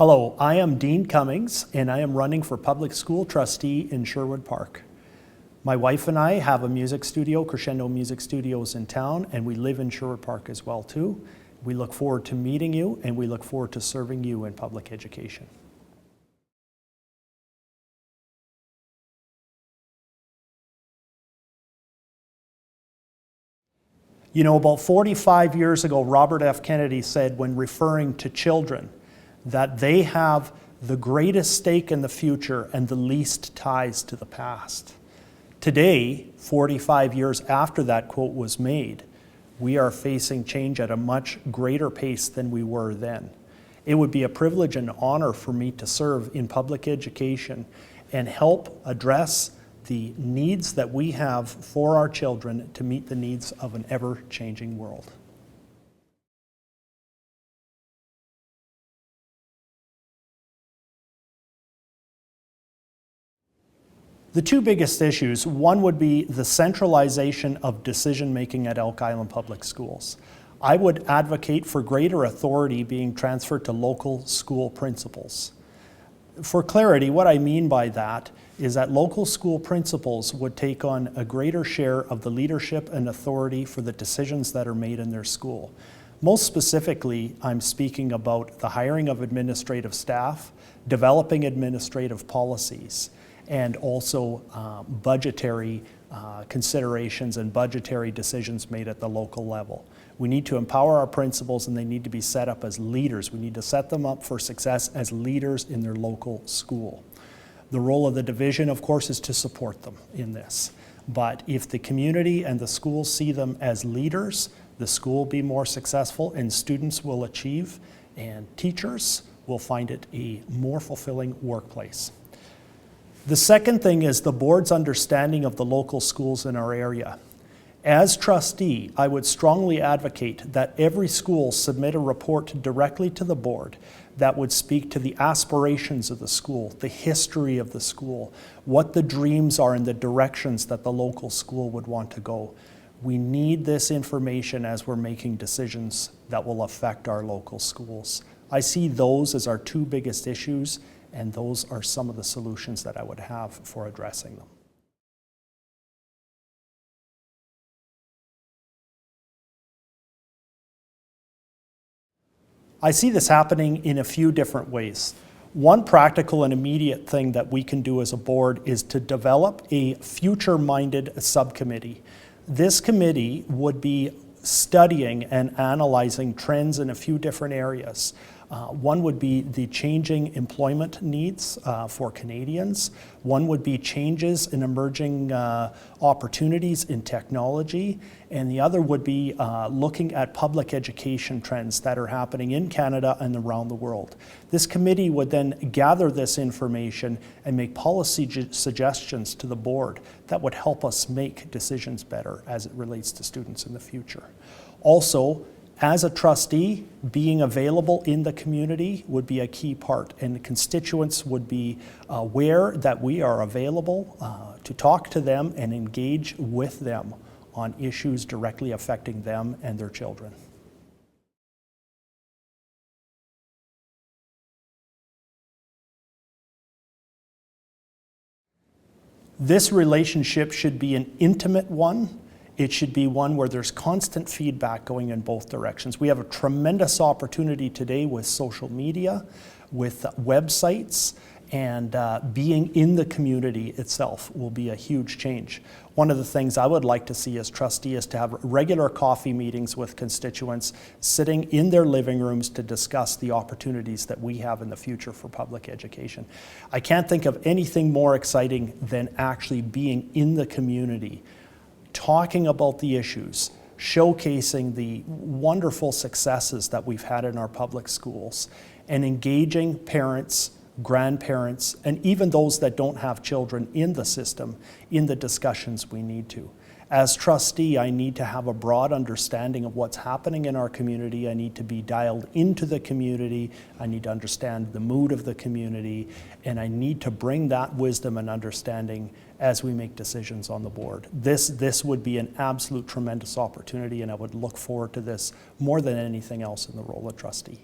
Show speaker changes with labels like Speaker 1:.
Speaker 1: Hello, I am Dean Cummings, and I am running for public school trustee in Sherwood Park. My wife and I have a music studio, Crescendo Music Studios in town, and we live in Sherwood Park as well too. We look forward to meeting you, and we look forward to serving you in public education. You know, about 45 years ago, Robert F. Kennedy said, when referring to children, that they have the greatest stake in the future and the least ties to the past. Today, 45 years after that quote was made, we are facing change at a much greater pace than we were then. It would be a privilege and honor for me to serve in public education and help address the needs that we have for our children to meet the needs of an ever-changing world. The two biggest issues, one would be the centralization of decision-making at Elk Island Public Schools. I would advocate for greater authority being transferred to local school principals. For clarity, what I mean by that is that local school principals would take on a greater share of the leadership and authority for the decisions that are made in their school. Most specifically, I'm speaking about the hiring of administrative staff, developing administrative policies, and also budgetary considerations and budgetary decisions made at the local level. We need to empower our principals, and they need to be set up as leaders. We need to set them up for success as leaders in their local school. The role of the division, of course, is to support them in this. But if the community and the schools see them as leaders, the school will be more successful, and students will achieve, and teachers will find it a more fulfilling workplace. The second thing is the board's understanding of the local schools in our area. As trustee, I would strongly advocate that every school submit a report directly to the board that would speak to the aspirations of the school, the history of the school, what the dreams are and the directions that the local school would want to go. We need this information as we're making decisions that will affect our local schools. I see those as our two biggest issues, and those are some of the solutions that I would have for addressing them. I see this happening in a few different ways. One practical and immediate thing that we can do as a board is to develop a future-minded subcommittee. This committee would be studying and analyzing trends in a few different areas. One would be the changing employment needs for Canadians. One would be changes in emerging opportunities in technology. And the other would be looking at public education trends that are happening in Canada and around the world. This committee would then gather this information and make policy suggestions to the board that would help us make decisions better as it relates to students in the future. Also, as a trustee, being available in the community would be a key part, and the constituents would be aware that we are available to talk to them and engage with them on issues directly affecting them and their children. This relationship should be an intimate one. It should be one where there's constant feedback going in both directions. We have a tremendous opportunity today with social media, with websites, and being in the community itself will be a huge change. One of the things I would like to see as trustee is to have regular coffee meetings with constituents sitting in their living rooms to discuss the opportunities that we have in the future for public education. I can't think of anything more exciting than actually being in the community, talking about the issues, showcasing the wonderful successes that we've had in our public schools, and engaging parents, grandparents, and even those that don't have children in the system in the discussions we need to. As trustee, I need to have a broad understanding of what's happening in our community. I need to be dialed into the community. I need to understand the mood of the community, and I need to bring that wisdom and understanding as we make decisions on the board. This would be an absolute tremendous opportunity, and I would look forward to this more than anything else in the role of trustee.